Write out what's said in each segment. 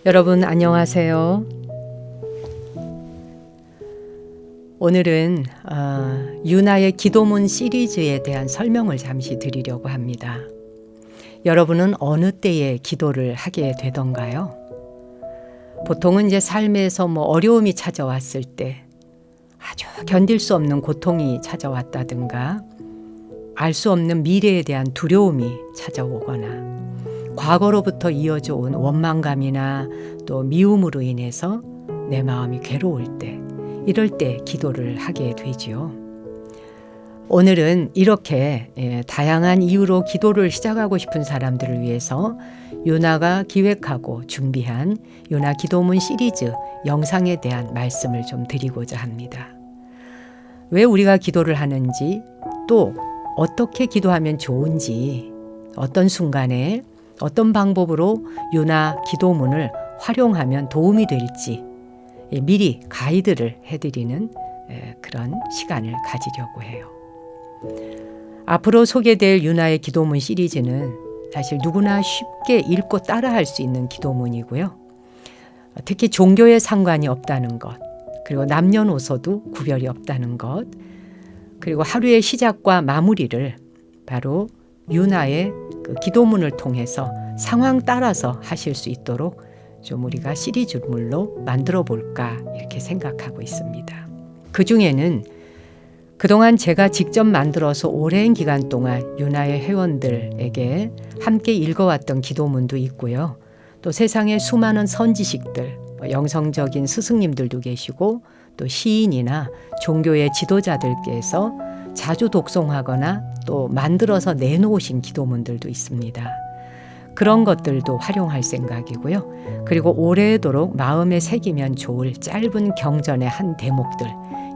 여러분 안녕하세요. 오늘은 유나의 기도문 시리즈에 대한 설명을 잠시 드리려고 합니다. 여러분은 어느 때에 기도를 하게 되던가요? 보통은 이제 삶에서 어려움이 찾아왔을 때, 아주 견딜 수 없는 고통이 찾아왔다든가, 알 수 없는 미래에 대한 두려움이 찾아오거나, 과거로부터 이어져 온 원망감이나 또 미움으로 인해서 내 마음이 괴로울 때, 이럴 때 기도를 하게 되지요. 오늘은 이렇게 다양한 이유로 기도를 시작하고 싶은 사람들을 위해서 유나가 기획하고 준비한 유나 기도문 시리즈 영상에 대한 말씀을 좀 드리고자 합니다. 왜 우리가 기도를 하는지, 또 어떻게 기도하면 좋은지, 어떤 순간에 어떤 방법으로 유나 기도문을 활용하면 도움이 될지 미리 가이드를 해드리는 그런 시간을 가지려고 해요. 앞으로 소개될 유나의 기도문 시리즈는 사실 누구나 쉽게 읽고 따라할 수 있는 기도문이고요. 특히 종교에 상관이 없다는 것, 그리고 남녀노소도 구별이 없다는 것, 그리고 하루의 시작과 마무리를 바로 유나의 그 기도문을 통해서 상황 따라서 하실 수 있도록 좀 우리가 시리즈물로 만들어 볼까 이렇게 생각하고 있습니다. 그 중에는 그동안 제가 직접 만들어서 오랜 기간 동안 유나의 회원들에게 함께 읽어왔던 기도문도 있고요. 또 세상에 수많은 선지식들, 영성적인 스승님들도 계시고 또 시인이나 종교의 지도자들께서 자주 독송하거나 또 만들어서 내놓으신 기도문들도 있습니다. 그런 것들도 활용할 생각이고요. 그리고 오래도록 마음에 새기면 좋을 짧은 경전의 한 대목들,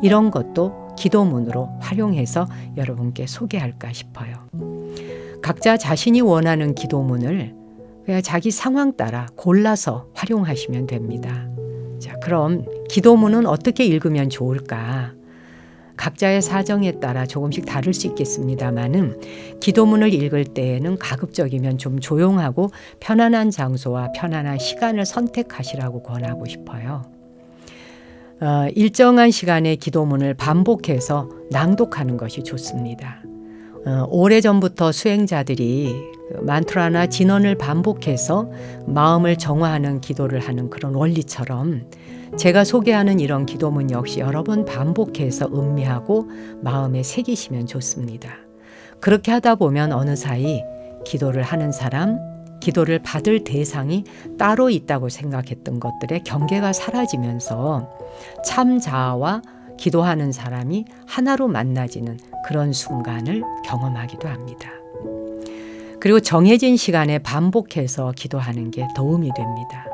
이런 것도 기도문으로 활용해서 여러분께 소개할까 싶어요. 각자 자신이 원하는 기도문을 그냥 자기 상황 따라 골라서 활용하시면 됩니다. 자, 그럼 기도문은 어떻게 읽으면 좋을까? 각자의 사정에 따라 조금씩 다를 수 있겠습니다만은 기도문을 읽을 때에는 가급적이면 좀 조용하고 편안한 장소와 편안한 시간을 선택하시라고 권하고 싶어요. 일정한 시간의 기도문을 반복해서 낭독하는 것이 좋습니다. 오래전부터 수행자들이 만트라나 진언을 반복해서 마음을 정화하는 기도를 하는 그런 원리처럼 제가 소개하는 이런 기도문 역시 여러 번 반복해서 음미하고 마음에 새기시면 좋습니다. 그렇게 하다 보면 어느 사이 기도를 하는 사람, 기도를 받을 대상이 따로 있다고 생각했던 것들의 경계가 사라지면서 참 자아와 기도하는 사람이 하나로 만나지는 그런 순간을 경험하기도 합니다. 그리고 정해진 시간에 반복해서 기도하는 게 도움이 됩니다.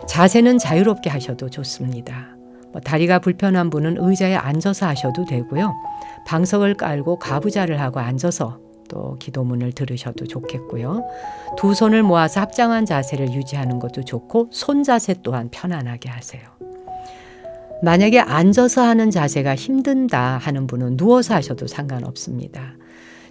자세는 자유롭게 하셔도 좋습니다. 다리가 불편한 분은 의자에 앉아서 하셔도 되고요. 방석을 깔고 가부좌를 하고 앉아서 또 기도문을 들으셔도 좋겠고요. 두 손을 모아서 합장한 자세를 유지하는 것도 좋고 손 자세 또한 편안하게 하세요. 만약에 앉아서 하는 자세가 힘든다 하는 분은 누워서 하셔도 상관없습니다.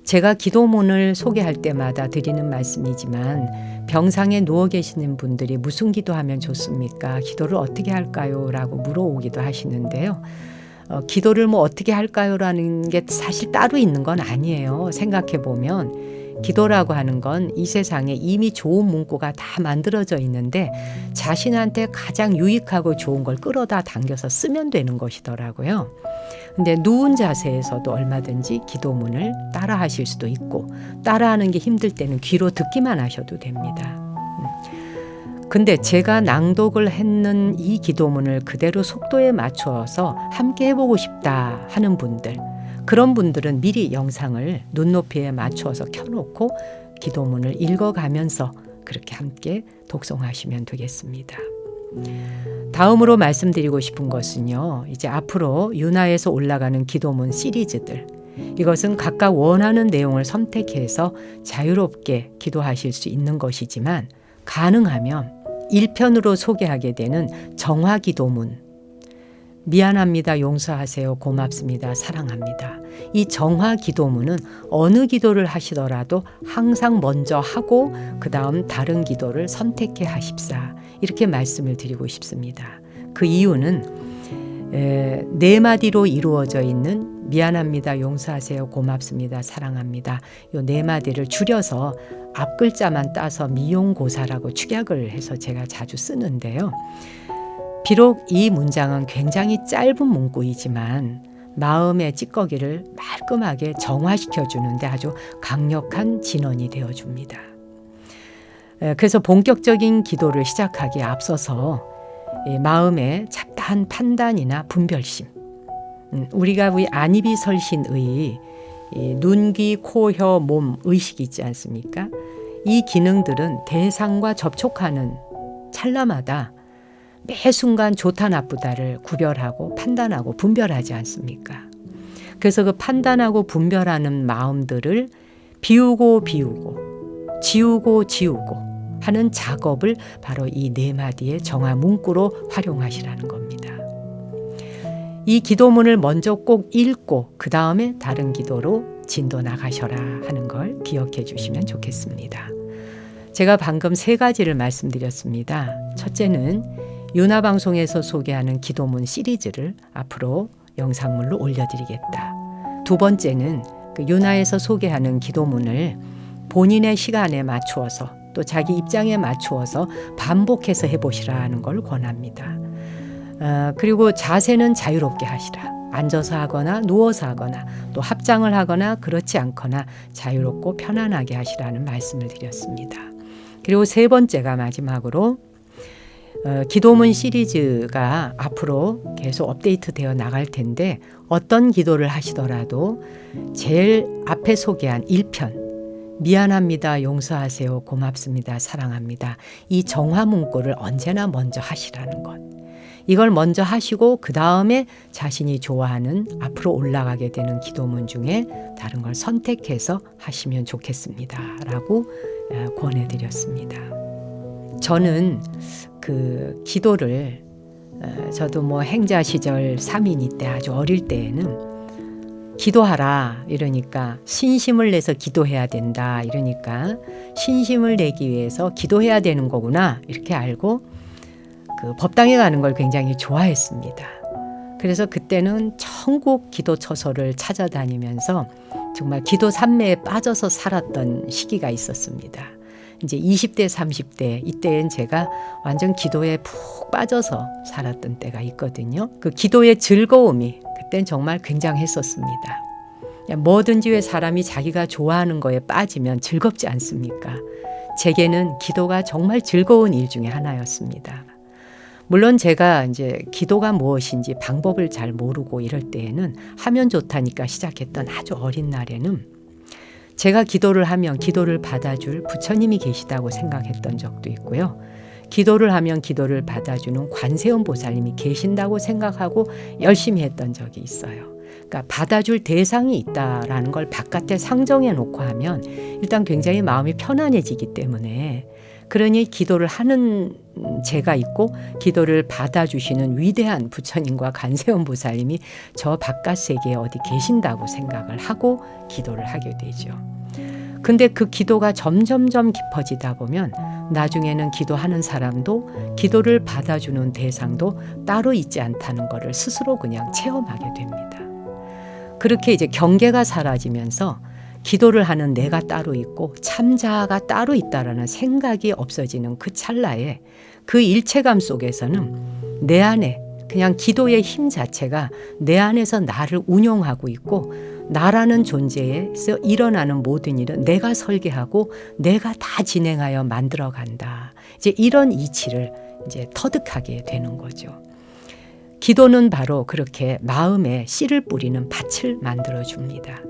제가 기도문을 소개할 때마다 드리는 말씀이지만 병상에 누워 계시는 분들이 무슨 기도하면 좋습니까? 기도를 어떻게 할까요? 라고 물어오기도 하시는데요. 기도를 어떻게 할까요? 라는 게 사실 따로 있는 건 아니에요. 생각해 보면 기도라고 하는 건 이 세상에 이미 좋은 문구가 다 만들어져 있는데 자신한테 가장 유익하고 좋은 걸 끌어다 당겨서 쓰면 되는 것이더라고요. 근데 누운 자세에서도 얼마든지 기도문을 따라 하실 수도 있고 따라하는 게 힘들 때는 귀로 듣기만 하셔도 됩니다. 근데 제가 낭독을 했는 이 기도문을 그대로 속도에 맞추어서 함께 해보고 싶다 하는 분들, 그런 분들은 미리 영상을 눈높이에 맞추어서 켜놓고 기도문을 읽어가면서 그렇게 함께 독송하시면 되겠습니다. 다음으로 말씀드리고 싶은 것은요, 이제 앞으로 유나에서 올라가는 기도문 시리즈들, 이것은 각각 원하는 내용을 선택해서 자유롭게 기도하실 수 있는 것이지만 가능하면 1편으로 소개하게 되는 정화 기도문, 미안합니다, 용서하세요, 고맙습니다, 사랑합니다. 이 정화 기도문은 어느 기도를 하시더라도 항상 먼저 하고 그 다음 다른 기도를 선택해 하십사, 이렇게 말씀을 드리고 싶습니다. 그 이유는 네 마디로 이루어져 있는 미안합니다, 용서하세요, 고맙습니다, 사랑합니다, 이 네 마디를 줄여서 앞 글자만 따서 미용고사라고 축약을 해서 제가 자주 쓰는데요. 비록 이 문장은 굉장히 짧은 문구이지만 마음의 찌꺼기를 말끔하게 정화시켜주는데 아주 강력한 진원이 되어줍니다. 그래서 본격적인 기도를 하기에 앞서서 마음의 잡다한 판단이나 분별심, 우리가 우리 안입이 설신의 눈, 귀, 코, 혀, 몸, 의식이 있지 않습니까? 이 기능들은 대상과 접촉하는 찰나마다 매 순간 좋다 나쁘다를 구별하고 판단하고 분별하지 않습니까? 그래서 그 판단하고 분별하는 마음들을 비우고 지우고 하는 작업을 바로 이 네 마디의 정화 문구로 활용하시라는 겁니다. 이 기도문을 먼저 꼭 읽고 그 다음에 다른 기도로 진도 나가셔라 하는 걸 기억해 주시면 좋겠습니다. 제가 방금 세 가지를 말씀드렸습니다. 첫째는 유나방송에서 소개하는 기도문 시리즈를 앞으로 영상물로 올려드리겠다. 두 번째는 그 유나에서 소개하는 기도문을 본인의 시간에 맞추어서 또 자기 입장에 맞추어서 반복해서 해보시라 하는 걸 권합니다. 그리고 자세는 자유롭게 하시라. 앉아서 하거나 누워서 하거나 또 합장을 하거나 그렇지 않거나 자유롭고 편안하게 하시라는 말씀을 드렸습니다. 그리고 세 번째가 마지막으로 기도문 시리즈가 앞으로 계속 업데이트 되어 나갈 텐데 어떤 기도를 하시더라도 제일 앞에 소개한 1편 미안합니다, 용서하세요, 고맙습니다, 사랑합니다, 이 정화 문구를 언제나 먼저 하시라는 것. 이걸 먼저 하시고 그 다음에 자신이 좋아하는 앞으로 올라가게 되는 기도문 중에 다른 걸 선택해서 하시면 좋겠습니다 라고 권해드렸습니다. 저는 그 기도를 저도 뭐 행자 시절 3인이 때 아주 어릴 때에는 기도하라 이러니까 신심을 내서 기도해야 된다 이러니까 신심을 내기 위해서 기도해야 되는 거구나 이렇게 알고 그 법당에 가는 걸 굉장히 좋아했습니다. 그래서 그때는 천국 기도 처소를 찾아다니면서 정말 기도 산매에 빠져서 살았던 시기가 있었습니다. 이제 20대, 30대 이때엔 제가 완전 기도에 푹 빠져서 살았던 때가 있거든요. 그 기도의 즐거움이 그땐 정말 굉장했었습니다. 뭐든지 왜 사람이 자기가 좋아하는 거에 빠지면 즐겁지 않습니까? 제게는 기도가 정말 즐거운 일 중에 하나였습니다. 물론 제가 이제 기도가 무엇인지 방법을 잘 모르고 이럴 때에는 하면 좋다니까 시작했던 아주 어린 날에는 제가 기도를 하면 기도를 받아줄 부처님이 계시다고 생각했던 적도 있고요. 기도를 하면 기도를 받아주는 관세음 보살님이 계신다고 생각하고 열심히 했던 적이 있어요. 그러니까 받아줄 대상이 있다라는 걸 바깥에 상정해 놓고 하면 일단 굉장히 마음이 편안해지기 때문에 그러니 기도를 하는 제가 있고 기도를 받아주시는 위대한 부처님과 관세음 보살님이 저 바깥 세계에 어디 계신다고 생각을 하고 기도를 하게 되죠. 근데 그 기도가 점점점 깊어지다 보면 나중에는 기도하는 사람도 기도를 받아주는 대상도 따로 있지 않다는 것을 스스로 그냥 체험하게 됩니다. 그렇게 이제 경계가 사라지면서 기도를 하는 내가 따로 있고 참자가 따로 있다라는 생각이 없어지는 그 찰나에 그 일체감 속에서는 내 안에 그냥 기도의 힘 자체가 내 안에서 나를 운용하고 있고 나라는 존재에서 일어나는 모든 일은 내가 설계하고 내가 다 진행하여 만들어간다. 이제 이런 이치를 이제 터득하게 되는 거죠. 기도는 바로 그렇게 마음에 씨를 뿌리는 밭을 만들어 줍니다.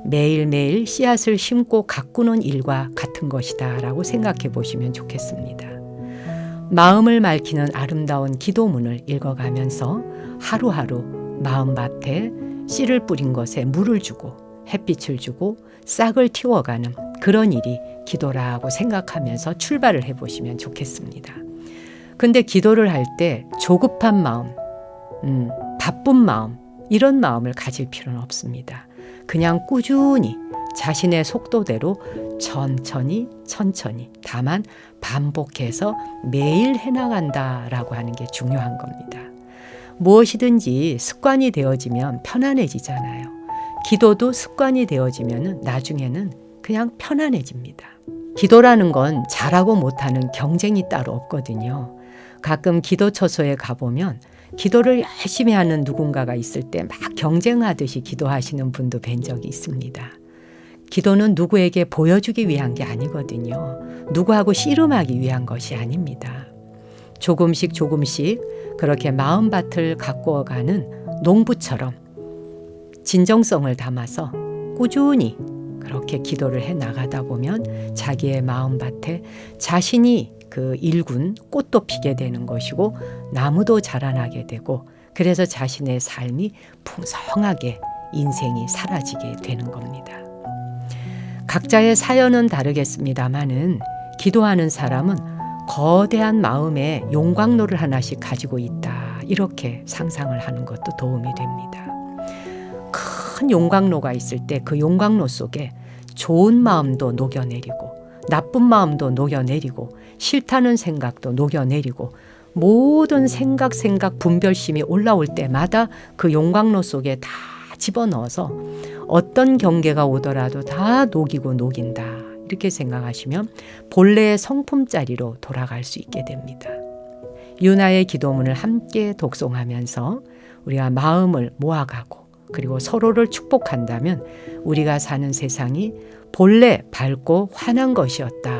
매일매일 씨앗을 심고 가꾸는 일과 같은 것이다 라고 생각해 보시면 좋겠습니다. 마음을 맑히는 아름다운 기도문을 읽어가면서 하루하루 마음밭에 씨를 뿌린 것에 물을 주고 햇빛을 주고 싹을 틔워가는 그런 일이 기도라고 생각하면서 출발을 해보시면 좋겠습니다. 근데 기도를 할 때 조급한 마음, 바쁜 마음, 이런 마음을 가질 필요는 없습니다. 그냥 꾸준히 자신의 속도대로 천천히 다만 반복해서 매일 해나간다라고 하는 게 중요한 겁니다. 무엇이든지 습관이 되어지면 편안해지잖아요. 기도도 습관이 되어지면 나중에는 그냥 편안해집니다. 기도라는 건 잘하고 못하는 경쟁이 따로 없거든요. 가끔 기도처소에 가보면 기도를 열심히 하는 누군가가 있을 때 막 경쟁하듯이 기도하시는 분도 뵌 적이 있습니다. 기도는 누구에게 보여주기 위한 게 아니거든요. 누구하고 씨름하기 위한 것이 아닙니다. 조금씩 그렇게 마음밭을 가꾸어가는 농부처럼 진정성을 담아서 꾸준히 그렇게 기도를 해 나가다 보면 자기의 마음밭에 자신이 그 일군 꽃도 피게 되는 것이고 나무도 자라나게 되고 그래서 자신의 삶이 풍성하게 인생이 사라지게 되는 겁니다. 각자의 사연은 다르겠습니다마는 기도하는 사람은 거대한 마음의 용광로를 하나씩 가지고 있다. 이렇게 상상을 하는 것도 도움이 됩니다. 큰 용광로가 있을 때 그 용광로 속에 좋은 마음도 녹여내리고 나쁜 마음도 녹여내리고 싫다는 생각도 녹여내리고 모든 생각 분별심이 올라올 때마다 그 용광로 속에 다 집어넣어서 어떤 경계가 오더라도 다 녹인다. 이렇게 생각하시면 본래의 성품자리로 돌아갈 수 있게 됩니다. 유나의 기도문을 함께 독송하면서 우리가 마음을 모아가고 그리고 서로를 축복한다면 우리가 사는 세상이 본래 밝고 환한 것이었다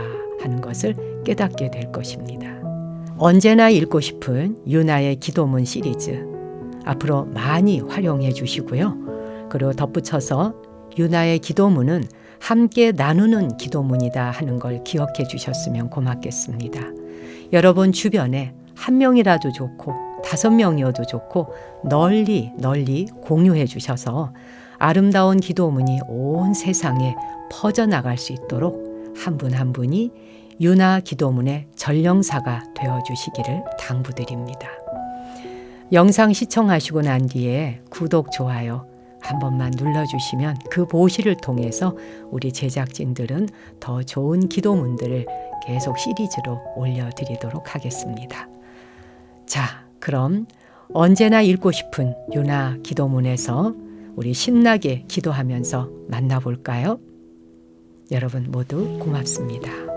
하는 것을 깨닫게 될 것입니다. 언제나 읽고 싶은 유나의 기도문 시리즈 앞으로 많이 활용해 주시고요. 그리고 덧붙여서 유나의 기도문은 함께 나누는 기도문이다 하는 걸 기억해 주셨으면 고맙겠습니다. 여러분 주변에 한 명이라도 좋고 5명이어도 좋고 널리 공유해 주셔서 아름다운 기도문이 온 세상에 퍼져나갈 수 있도록 한 분 한 분이 유나 기도문의 전령사가 되어주시기를 당부드립니다. 영상 시청하시고 난 뒤에 구독, 좋아요 한 번만 눌러주시면 그 보시를 통해서 우리 제작진들은 더 좋은 기도문들을 계속 시리즈로 올려드리도록 하겠습니다. 자, 그럼 언제나 읽고 싶은 유나 기도문에서 우리 신나게 기도하면서 만나볼까요? 여러분 모두 고맙습니다.